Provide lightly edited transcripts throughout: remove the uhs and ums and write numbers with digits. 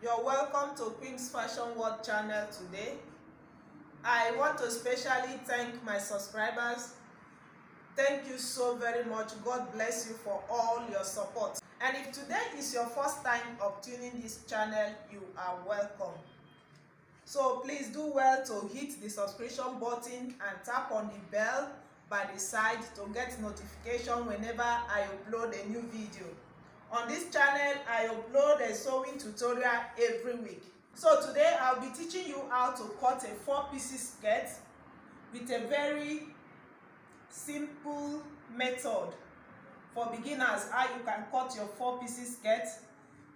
You're welcome to Queen's Fashion World channel today. I want to especially thank my subscribers. Thank you so very much. God bless you for all your support. And if today is your first time of tuning this channel, you are welcome. So please do well to hit the subscription button and tap on the bell by the side to get notification whenever I upload a new video. On this channel, I upload a sewing tutorial every week. So today I'll be teaching you how to cut a 4-piece skirt with a very simple method for beginners, how you can cut your 4-piece skirt.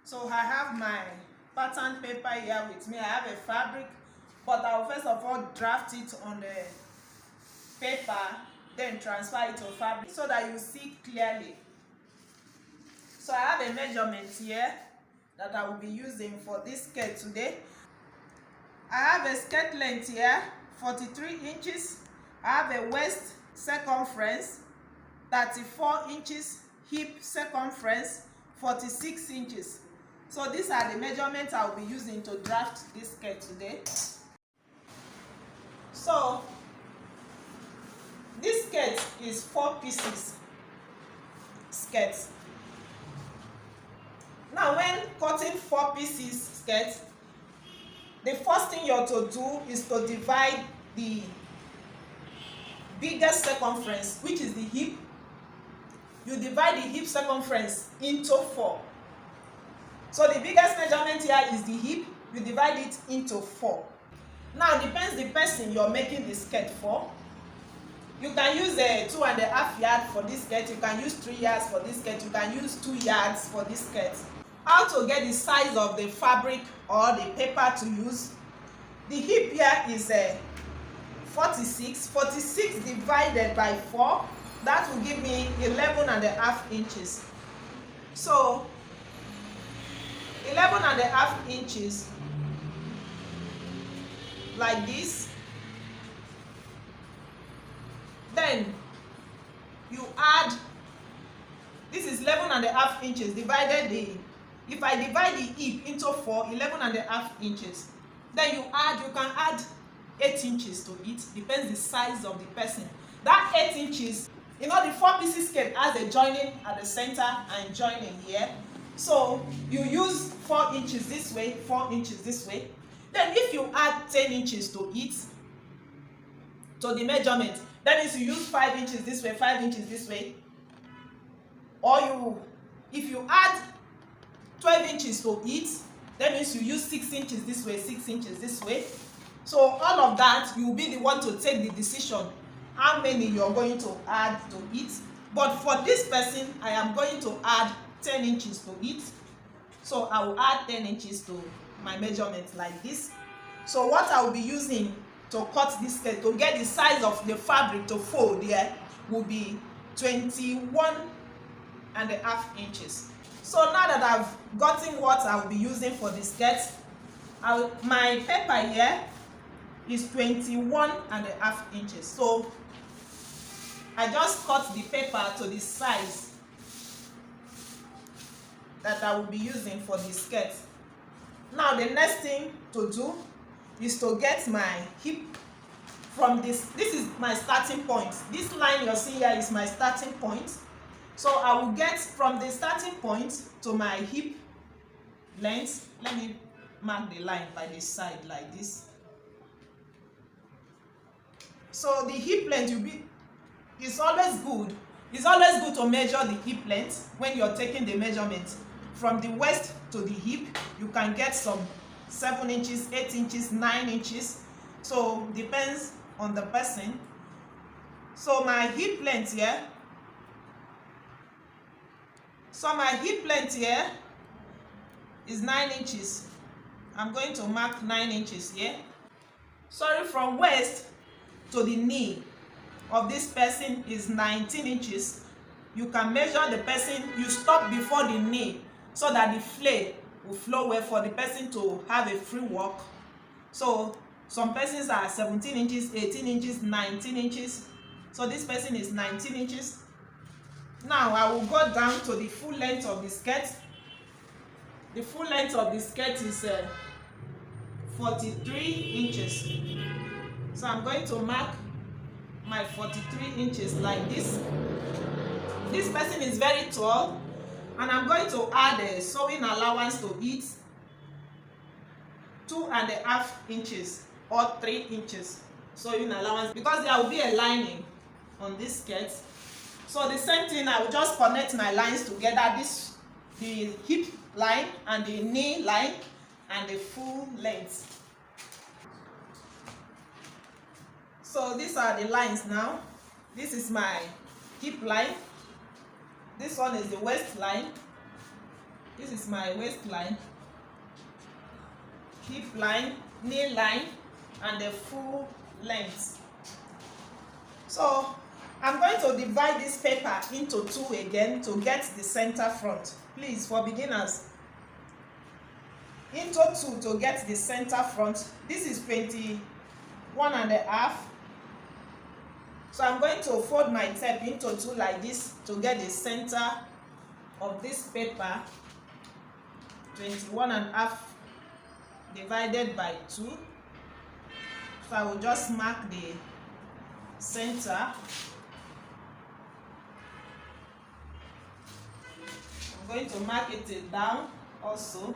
So I have my pattern paper here with me. I have a fabric, but I'll first of all draft it on the paper, then transfer it to fabric so that you see clearly. So I have a measurement here that I will be using for this skirt today. I have a skirt length here, 43 inches. I have a waist circumference, 34 inches, hip circumference, 46 inches. So these are the measurements I will be using to draft this skirt today. So this skirt is 4 pieces skirt. Now when cutting 4 pieces skirt, the first thing you have to do is to divide the biggest circumference, which is the hip. You divide the hip circumference into 4. So the biggest measurement here is the hip. You divide it into 4. Now depends the person you're making the skirt for. You can use 2.5 yards for this skirt. You can use 3 yards for this skirt. You can use 2 yards for this skirt. How to get the size of the fabric or the paper to use? The hip here is 46. 46 divided by 4. That will give me 11.5 inches. So 11.5 inches like this. Then you add, this is 11.5 inches divided the, if I divide the hip into 4, 11.5 inches. Then you can add 8 inches to it, depends the size of the person. That 8 inches, you know, the 4-piece skirt has a joining at the center and joining here. So you use 4 inches this way, 4 inches this way. Then if you add 10 inches to it, to the measurement, that means you use 5 inches this way, 5 inches this way. Or if you add 12 inches to it, that means you use 6 inches this way, 6 inches this way. So all of that, you will be the one to take the decision how many you're going to add to it. But for this person, I am going to add 10 inches to it. So I will add 10 inches to my measurement like this. So what I will be using to cut this skirt, to get the size of the fabric to fold here, will be 21.5 inches. So now that I've gotten what I will be using for the skirt, my paper here is 21.5 inches. So I just cut the paper to the size that I will be using for the skirt. Now the next thing to do is to get my hip from this. This is my starting point. This line you're seeing here is my starting point. So I will get from the starting point to my hip length. Let me mark the line by the side like this. So the hip length will be, it's always good to measure the hip length when you're taking the measurement. From the waist to the hip, you can get some 7 inches, 8 inches, 9 inches. So depends on the person. So my hip length here, is 9 inches. I'm going to mark 9 inches here. Sorry, from waist to the knee of this person is 19 inches. You can measure the person, you stop before the knee so that the flare will flow well for the person to have a free walk. So some persons are 17 inches, 18 inches, 19 inches. So this person is 19 inches. Now I will go down to the full length of the skirt. The full length of the skirt is 43 inches. So I'm going to mark my 43 inches like this. This person is very tall, and I'm going to add a sewing allowance to it, 2.5 inches or 3 inches sewing allowance, because there will be a lining on this skirt. So the same thing, I will just connect my lines together, this the hip line and the knee line and the full length. So these are the lines now. This is my hip line, this one is the waistline, this is my waistline, hip line, knee line and the full length. So I'm going to divide this paper into two again to get the center front. Please, for beginners, into two to get the center front. This is 21.5. So I'm going to fold my tape into two like this to get the center of this paper. 21.5 divided by 2. So I will just mark the center. I'm going to mark it down also.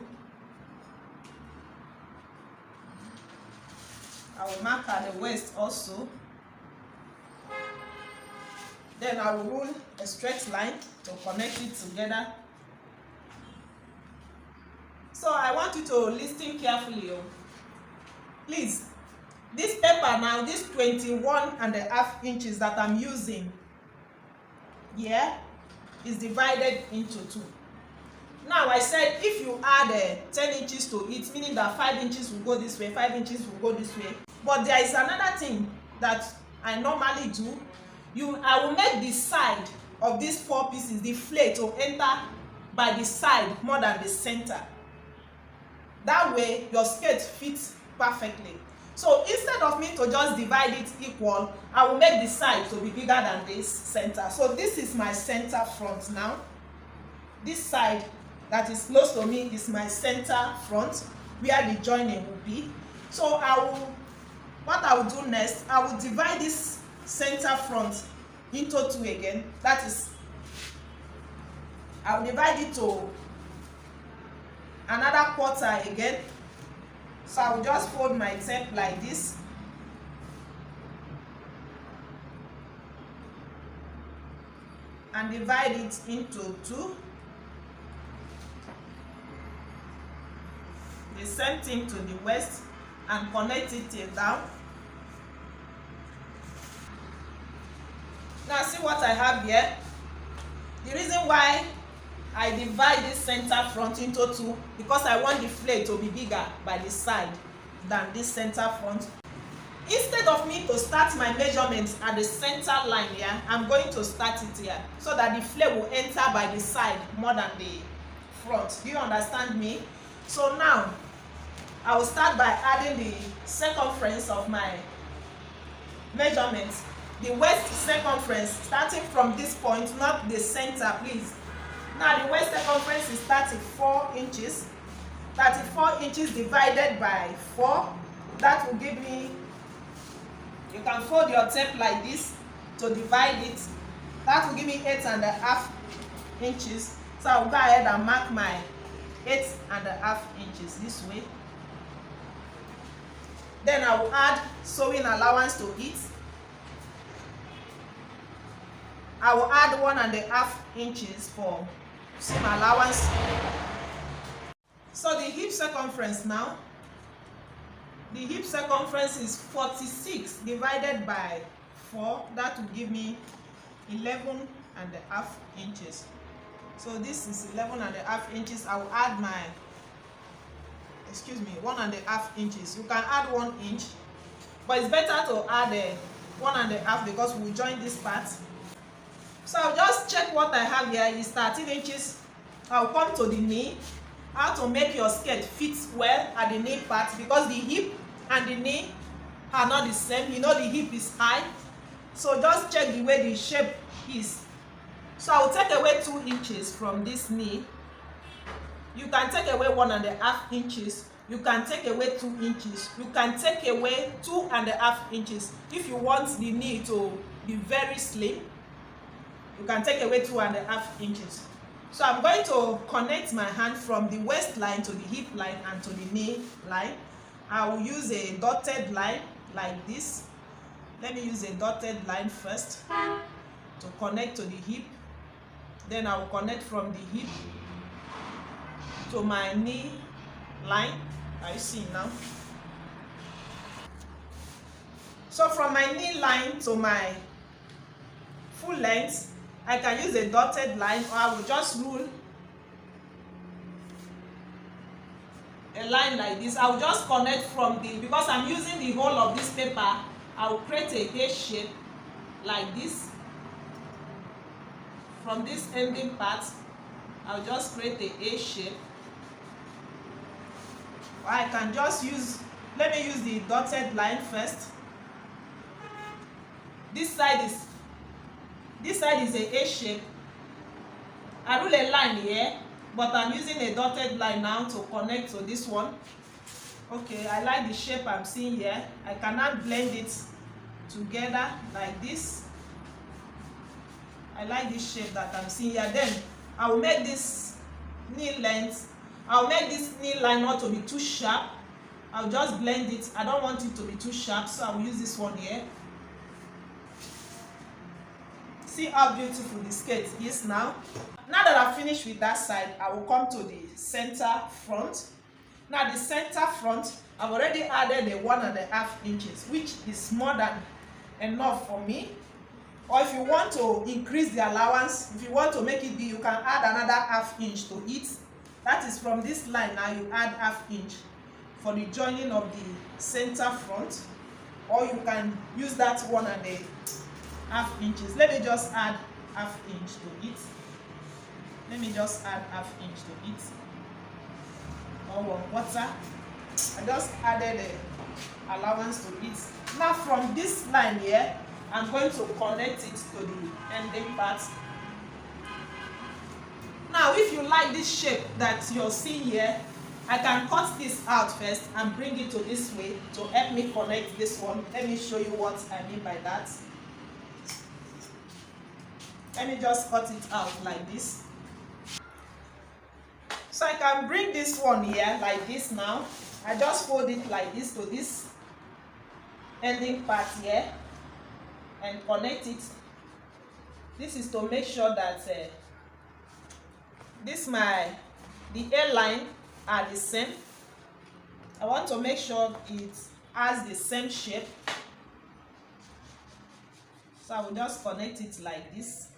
I will mark at the waist also. Then I will rule a straight line to connect it together. So I want you to listen carefully. Please, this paper now, this 21.5 inches that I'm using here is divided into two. Now I said if you add 10 inches to it, meaning that 5 inches will go this way, 5 inches will go this way. But there is another thing that I normally do. I will make the side of these 4 pieces, the flare, to enter by the side more than the center. That way your skirt fits perfectly. So instead of me to just divide it equal, I will make the side to be bigger than this center. So this is my center front now. This side that is close to me is my center front, where the joining will be. So what I will do next, I will divide this center front into two again. That is, I will divide it to another quarter again. So I will just fold my tape like this. And divide it into two. The same thing to the waist and connect it down. Now see what I have here. The reason why I divide this center front into two, because I want the flare to be bigger by the side than this center front. Instead of me to start my measurements at the center line here, I'm going to start it here so that the flare will enter by the side more than the front. Do you understand me? So now I will start by adding the circumference of my measurements. The waist circumference, starting from this point, not the center, please. Now the waist circumference is 34 inches. 34 inches divided by 4. That will give me, you can fold your tape like this to divide it. That will give me 8.5 inches. So I will go ahead and mark my 8.5 inches this way. Then I will add sewing allowance to it. I will add 1.5 inches for seam allowance. So the hip circumference now, the hip circumference is 46 divided by 4. That will give me 11.5 inches. So this is 11.5 inches. I will add my, 1.5 inches. You can add 1 inch, but it's better to add 1.5 because we'll join this part. So I'll just check what I have here is 13 inches. I'll come to the knee. How to make your skirt fit well at the knee part, because the hip and the knee are not the same. You know the hip is high. So just check the way the shape is. So I will take away 2 inches from this knee. You can take away 1.5 inches. You can take away 2 inches. You can take away 2.5 inches. If you want the knee to be very slim, you can take away 2.5 inches. So I'm going to connect my hand from the waistline to the hip line and to the knee line. I will use a dotted line like this. Let me use a dotted line first to connect to the hip. Then I will connect from the hip to my knee line. Are you seeing now? So from my knee line to my full length, I can use a dotted line, or I will just rule a line like this. I will just connect from the, because I'm using the whole of this paper, I will create a A shape like this. From this ending part, I'll just create a A shape. Or I can just use, let me use the dotted line first. This side is a A shape. I rule a line here, but I'm using a dotted line now to connect to this one. Okay, I like the shape I'm seeing here. I can now blend it together like this. I like this shape that I'm seeing here. Then I will make this knee length. I'll make this knee line not to be too sharp. I'll just blend it. I don't want it to be too sharp, so I will use this one here. See how beautiful the skirt is now. Now that I've finished with that side, I will come to the center front. Now the center front, I've already added the 1.5 inches, which is more than enough for me. Or if you want to increase the allowance, if you want to make it big, you can add another 1/2 inch to it. That is from this line. Now you add 1/2 inch for the joining of the center front, or you can use that 1.5 inches. Let me just add 1/2 inch to it. Let me just add 1/2 inch to it, or 1/4. I just added the allowance to it. Now from this line here, I'm going to connect it to the ending part. Now if you like this shape that you're seeing here, I can cut this out first and bring it to this way to help me connect this one. Let me show you what I mean by that. Let me just cut it out like this. So I can bring this one here like this now. I just fold it like this to this ending part here and connect it. This is to make sure that the A-line are the same. I want to make sure it has the same shape. So I will just connect it like this.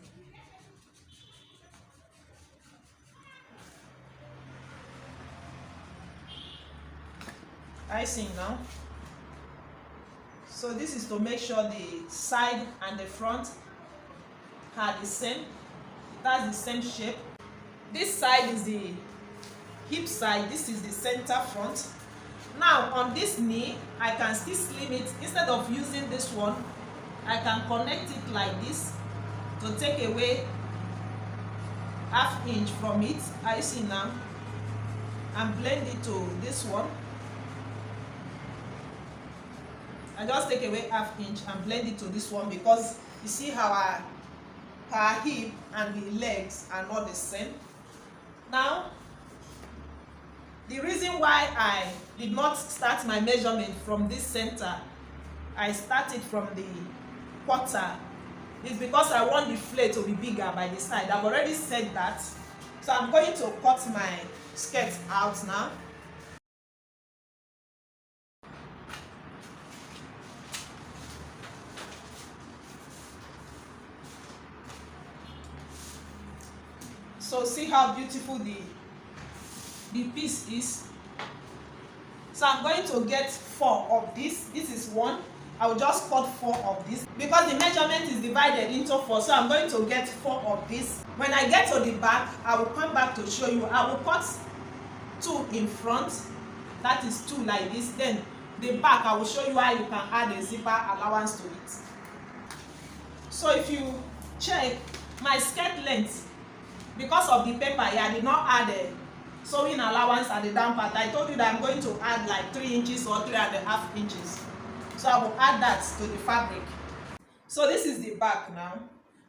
I see now. So this is to make sure the side and the front are the same. It has the same shape. This side is the hip side. This is the center front. Now on this knee, I can still slim it. Instead of using this one, I can connect it like this to take away 1/2 inch from it. I see now. And blend it to this one. I just take away 1/2 inch and blend it to this one, because you see how her hip and the legs are not the same. Now, the reason why I did not start my measurement from this center, I started from the quarter, is because I want the flare to be bigger by the side. I've already said that. So I'm going to cut my skirt out now. So see how beautiful the piece is. So I'm going to get 4 of this. This is 1. I will just cut 4 of this because the measurement is divided into 4. So I'm going to get 4 of this. When I get to the back, I will come back to show you. I will cut 2 in front. That is 2 like this. Then the back, I will show you how you can add a zipper allowance to it. So if you check my skirt length, because of the paper here, I did not add sewing allowance at the down part. I told you that I'm going to add like 3 inches or 3.5 inches. So I will add that to the fabric. So this is the back now.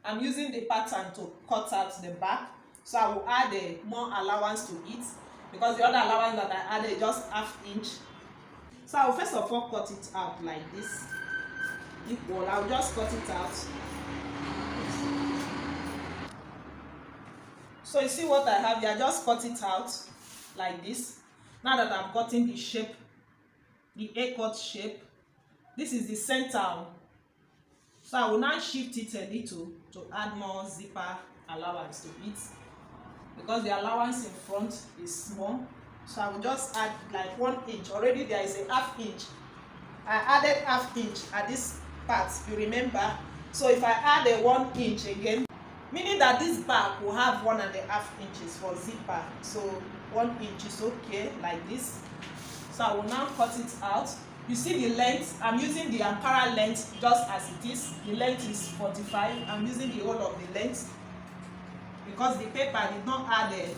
I'm using the pattern to cut out the back. So I will add a more allowance to it, because the other allowance that I added is just 1/2 inch. So I will first of all cut it out like this. Equal. I will just cut it out. So you see what I have here, just cut it out like this. Now that I'm cutting the shape, the A-cut shape, this is the center. So I will now shift it a little to add more zipper allowance to it, because the allowance in front is small. So I will just add like 1 inch. Already there is a 1/2 inch. I added 1/2 inch at this part, you remember. So if I add a 1 inch again, meaning that this back will have 1.5 inches for zipper. So 1 inch is okay, like this. So I will now cut it out. You see the length, I'm using the Ankara length just as it is. The length is 45. I'm using the whole of the length because the paper did not add a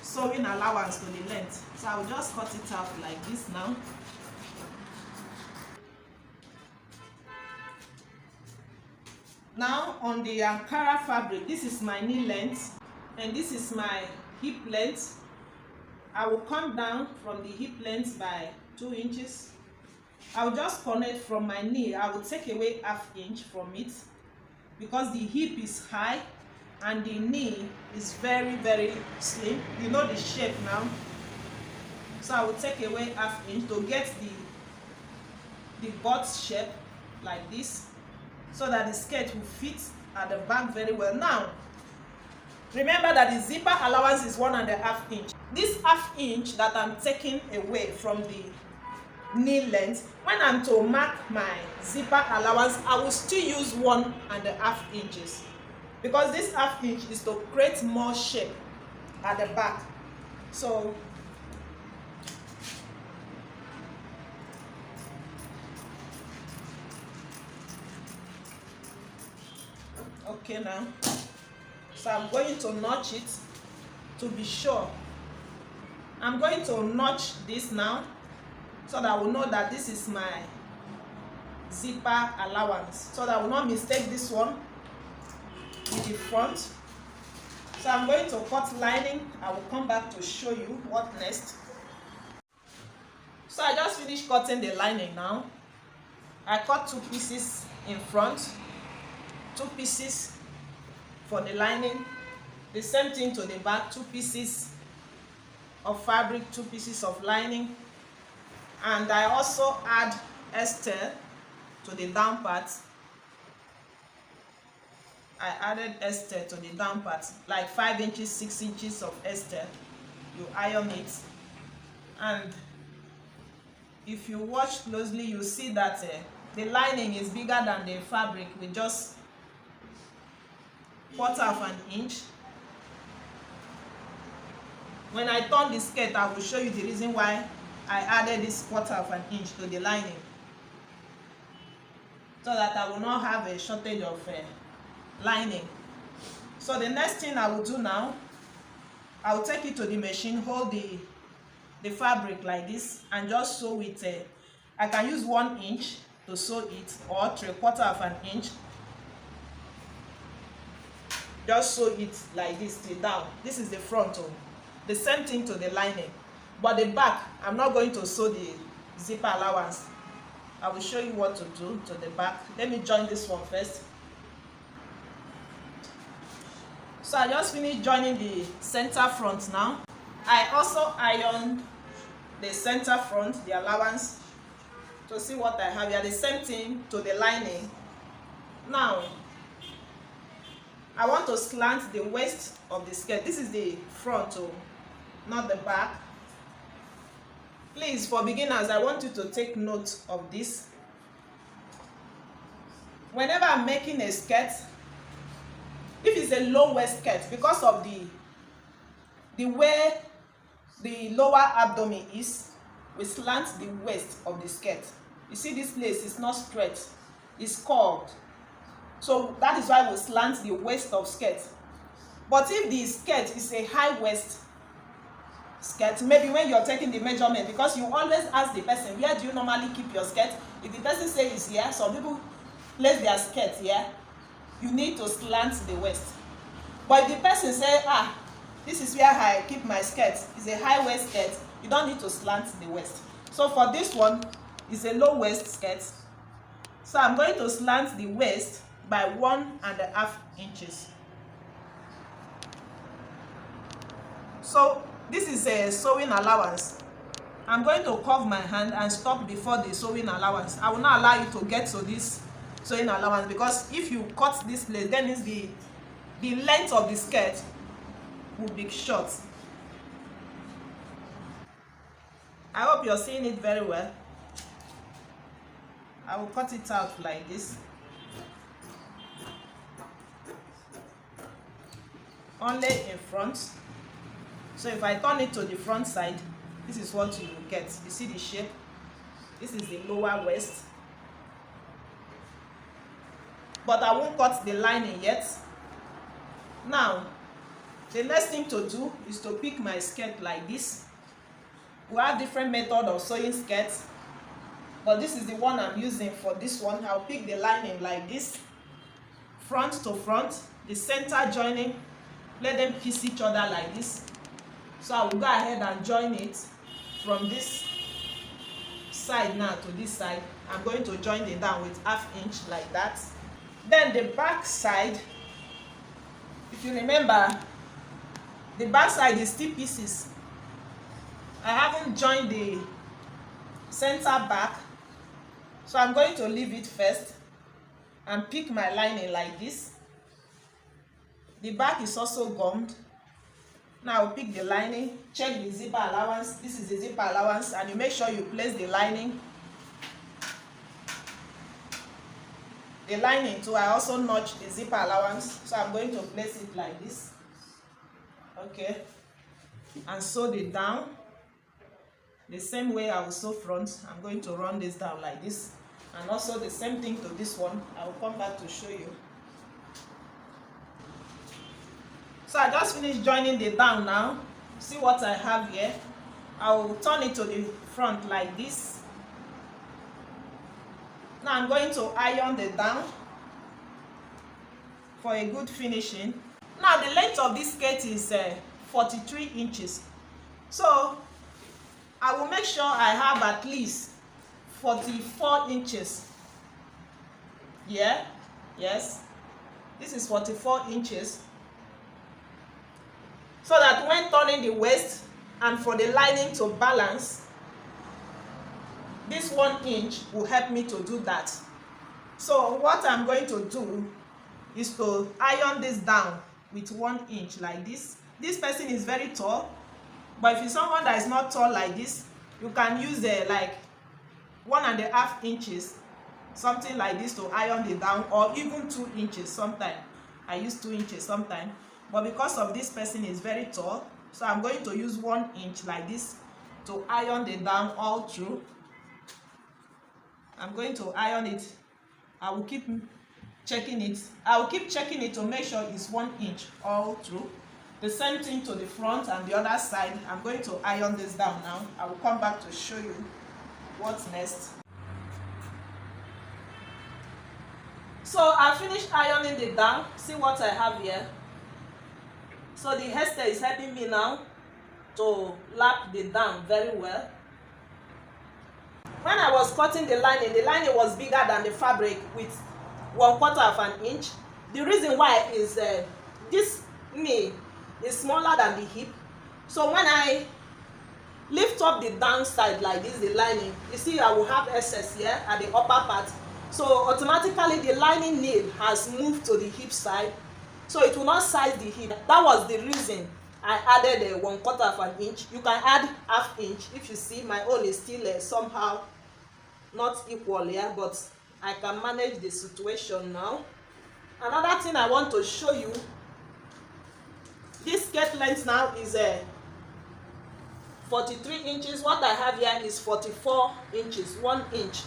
sewing allowance to the length. So I will just cut it out like this now. Now on the Ankara fabric, this is my knee length and this is my hip length. I will come down from the hip length by 2 inches. I will just connect from my knee. I will take away 1/2 inch from it because the hip is high and the knee is very, very slim. You know the shape now. So I will take away 1/2 inch to get the butt shape like this, so that the skirt will fit at the back very well. Now, remember that the zipper allowance is 1.5 inch. This 1/2 inch that I'm taking away from the knee length, when I'm to mark my zipper allowance, I will still use 1.5 inches, because this 1/2 inch is to create more shape at the back. So okay now, so I'm going to notch it to be sure. I'm going to notch this now so that I will know that this is my zipper allowance, so that I will not mistake this one with the front. So I'm going to cut lining. I will come back to show you what next. So I just finished cutting the lining now. I cut 2 pieces in front, 2 pieces for the lining, the same thing to the back, 2 pieces of fabric, 2 pieces of lining, and I also add Esther to the down part. I added Esther to the down part, like 5 inches, 6 inches of Esther. You iron it, and if you watch closely, you see that the lining is bigger than the fabric with just 1/4 inch. When I turn the skirt, I will show you the reason why I added this 1/4 inch to the lining, so that I will not have a shortage of lining. So the next thing I will do now, I will take it to the machine, hold the fabric like this, and just sew it. I can use 1 inch to sew it, or 3/4 inch. Just sew it like this till down. This is the front. The same thing to the lining, but the back, I'm not going to sew the zipper allowance. I will show you what to do to the back. Let me join this one first. So I just finished joining the center front now. I also ironed the center front, the allowance, to see what I have here. The same thing to the lining. Now I want to slant the waist of the skirt. This is the front, not the back. Please, for beginners, I want you to take note of this. Whenever I'm making a skirt, if it's a low waist skirt, because of the way the lower abdomen is, we slant the waist of the skirt. You see, this lace is not straight, it's curved. So that is why we slant the waist of skirt. But if the skirt is a high waist skirt, maybe when you're taking the measurement, because you always ask the person, where do you normally keep your skirt? If the person says it's here, some people place their skirt here, you need to slant the waist. But if the person say, this is where I keep my skirt, it's a high waist skirt, you don't need to slant the waist. So for this one, it's a low waist skirt, so I'm going to slant the waist by 1.5 inches. So this is a sewing allowance. I'm going to curve my hand and stop before the sewing allowance. I will not allow you to get to this sewing allowance, because if you cut this place, then it's the length of the skirt will be short. I hope you're seeing it very well. I will cut it out like this. Only in front. So if I turn it to the front side, this is what you will get. You see the shape? This is the lower waist. But I won't cut the lining yet. Now, the next thing to do is to pick my skirt like this. We have different method of sewing skirts, but this is the one I'm using for this one. I'll pick the lining like this, front to front, the center joining, let them kiss each other like this. So I will go ahead and join it from this side now to this side. I'm going to join it down with 1/2 inch like that. Then the back side, if you remember, the back side is 3 pieces. I haven't joined the center back, so I'm going to leave it first and pick my lining like this. The back is also gummed. Now I'll pick the lining, check the zipper allowance. This is the zipper allowance, and you make sure you place the lining. The lining too, I also notch the zipper allowance, so I'm going to place it like this. Okay, and sew it down. The same way I will sew front, I'm going to run this down like this. And also the same thing to this one. I will come back to show you. So I just finished joining the down now. See what I have here. I will turn it to the front like this. Now I'm going to iron the down for a good finishing. Now the length of this skirt is 43 inches. So I will make sure I have at least 44 inches. Yeah, yes, this is 44 inches. So that when turning the waist and for the lining to balance, this 1 inch will help me to do that. So what I'm going to do is to iron this down with 1 inch like this. This person is very tall, but if it's someone that is not tall like this, you can use like 1.5 inches, something like this, to iron it down, or even 2 inches sometimes. I use 2 inches sometimes, but because of this person is very tall, so I'm going to use 1 inch like this to iron it down all through. I'm going to iron it. I will keep checking it. I will keep checking it to make sure it's 1 inch all through. The same thing to the front and the other side. I'm going to iron this down now. I will come back to show you what's next. So I finished ironing it down. See what I have here. So the hairstyle is helping me now to lap the down very well. When I was cutting the lining was bigger than the fabric with 1/4 inch. The reason why is this knee is smaller than the hip. So when I lift up the downside like this, the lining, you see I will have excess here at the upper part. So automatically the lining nail has moved to the hip side, so it will not size the hip. That was the reason I added 1/4 inch. You can add 1/2 inch. If you see, my own is still somehow not equal here, but I can manage the situation now. Another thing I want to show you, this skirt length now is 43 inches. What I have here is 44 inches, 1 inch.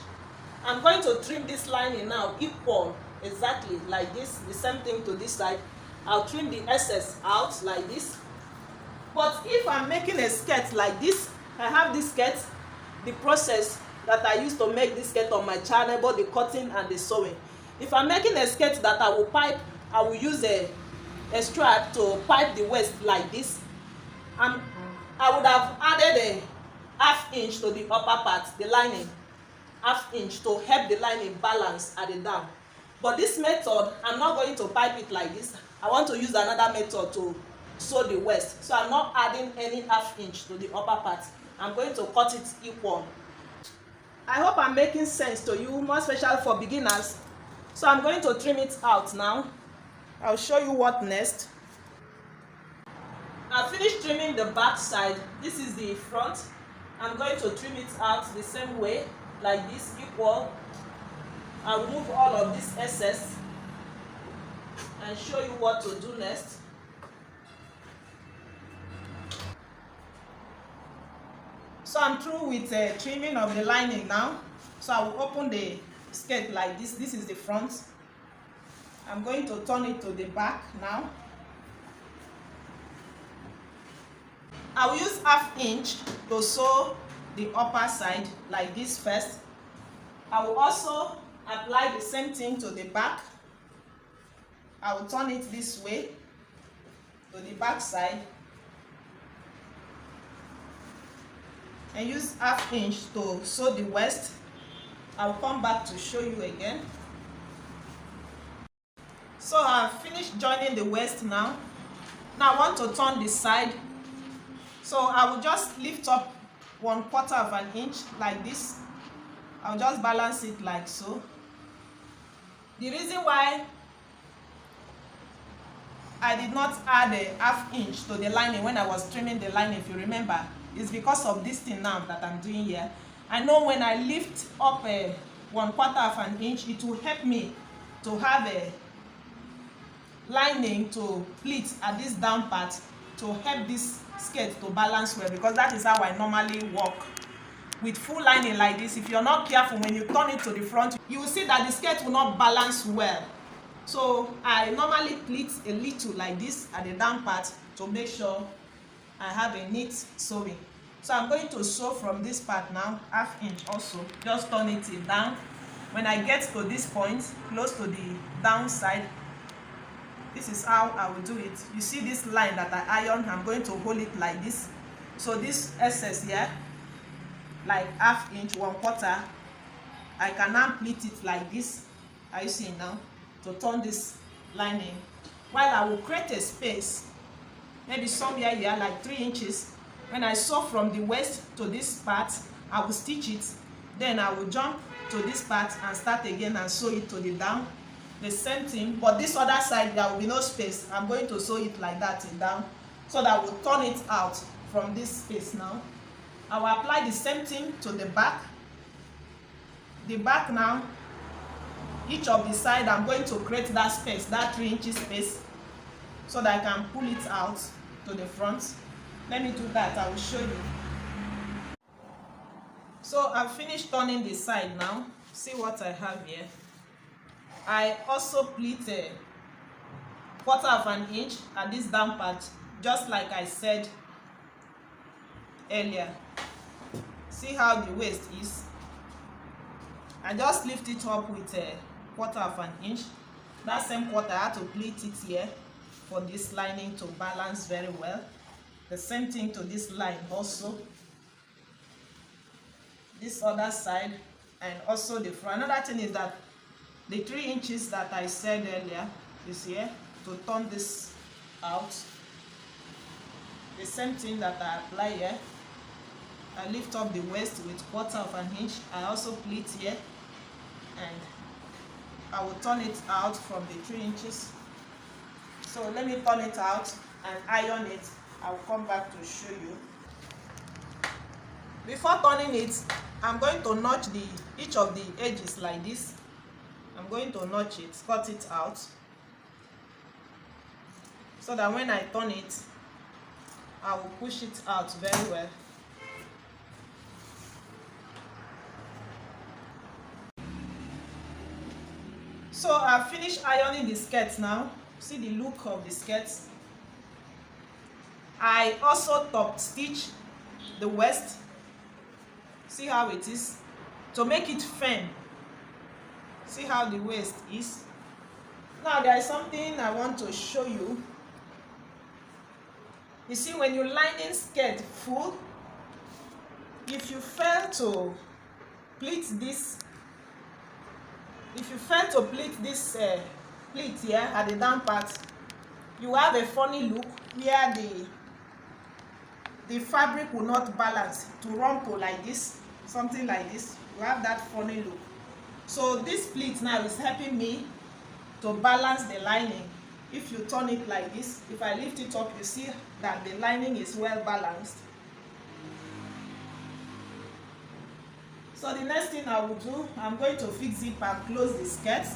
I'm going to trim this lining now equal, exactly like this. The same thing to this side. I'll trim the excess out like this. But if I'm making a skirt like this, I have this skirt, the process that I used to make this skirt on my channel, both the cutting and the sewing. If I'm making a skirt that I will pipe, I will use a strap to pipe the waist like this. I would have added a ½ inch to the upper part, the lining, ½ inch, to help the lining balance at the down. But this method, I'm not going to pipe it like this. I want to use another method to sew the waist, so I'm not adding any ½ inch to the upper part. I'm going to cut it equal. I hope I'm making sense to you, more especially for beginners. So I'm going to trim it out now. I'll show you what next. I finished trimming the back side. This is the front. I'm going to trim it out the same way, like this, equal. I'll remove all of this excess and show you what to do next. So I'm through with trimming of the lining now. So I will open the skirt like this. This is the front. I'm going to turn it to the back now. I will use ½ inch to sew the upper side like this first. I will also apply the same thing to the back. I will turn it this way to the back side and use ½ inch to sew the waist. I will come back to show you again. So I've finished joining the waist now. Now I want to turn the side. So I will just lift up 1/4 inch like this. I'll just balance it like so. The reason why I did not add a ½ inch to the lining when I was trimming the lining, if you remember, is because of this thing now that I'm doing here. I know when I lift up a 1/4 inch, it will help me to have a lining to pleat at this down part to help this skirt to balance well, because that is how I normally work with full lining like this. If you're not careful, when you turn it to the front, you will see that the skirt will not balance well. So I normally pleat a little like this at the down part to make sure I have a neat sewing. So I'm going to sew from this part now, ½ inch also. Just turn it down. When I get to this point, close to the down side, this is how I will do it. You see this line that I ironed, I'm going to hold it like this. So this excess here, like ½ inch, 1/4, I can now pleat it like this. Are you seeing now? To turn this lining. While I will create a space, maybe somewhere here, like 3 inches. When I sew from the waist to this part, I will stitch it. Then I will jump to this part and start again and sew it to the down. The same thing, but this other side there will be no space. I'm going to sew it like that down, so that we'll turn it out from this space now. I will apply the same thing to the back. The back now, each of the side, I'm going to create that space, that 3 inches space, so that I can pull it out to the front. Let me do that, I will show you. So I've finished turning the side now. See what I have here. I also pleat a 1/4 inch at this down part, just like I said earlier. See how the waist is. I just lift it up with a 1/4 inch. That same quarter, I had to pleat it here for this lining to balance very well. The same thing to this line also. This other side, and also the front. Another thing is that the 3 inches that I said earlier is here to turn this out. The same thing that I apply here. I lift up the waist with 1/4 inch. I also pleat here, and I will turn it out from the 3 inches. So let me turn it out and iron it. I will come back to show you. Before turning it, I'm going to notch each of the edges like this. I'm going to notch it, cut it out, so that when I turn it, I will push it out very well. So I've finished ironing the skirt now. See the look of the skirt. I also top stitch the waist. See how it is, to make it firm. See how the waist is. Now there is something I want to show you. You see, when you lining skirt full, if you fail to pleat this, pleat here at the down part, you have a funny look where the fabric will not balance, to rumple like this, something like this. You have that funny look. So this pleat now is helping me to balance the lining. If you turn it like this, if I lift it up, you see that the lining is well balanced. So the next thing I will do, I'm going to fix zip and close the skirt.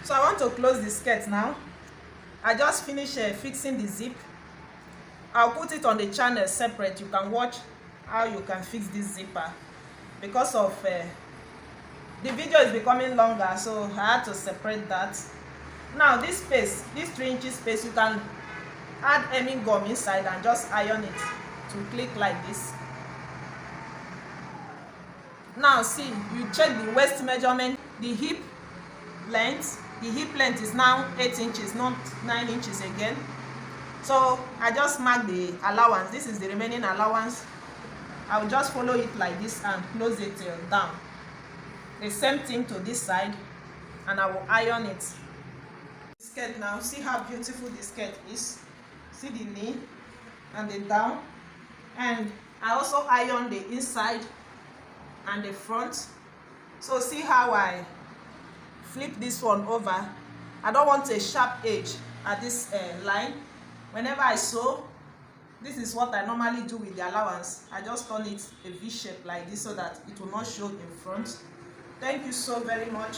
So I want to close the skirt now. I just finished fixing the zip. I'll put it on the channel separate. You can watch how you can fix this zipper. Because of the video is becoming longer, so I had to separate that. Now this space, this 3 inches space, you can add hemming gum inside and just iron it to click like this. Now see, you check the waist measurement, the hip length. The hip length is now 8 inches, not 9 inches again. So I just mark the allowance. This is the remaining allowance. I will just follow it like this and close it down. The same thing to this side, and I will iron it. Skirt now, see how beautiful the skirt is. See the knee and the down. And I also iron the inside and the front. So see how I flip this one over. I don't want a sharp edge at this line. Whenever I sew, this is what I normally do with the allowance. I just turn it a V shape like this so that it will not show in front. Thank you so very much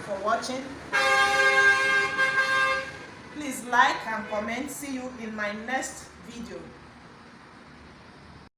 for watching. Please like and comment. See you in my next video.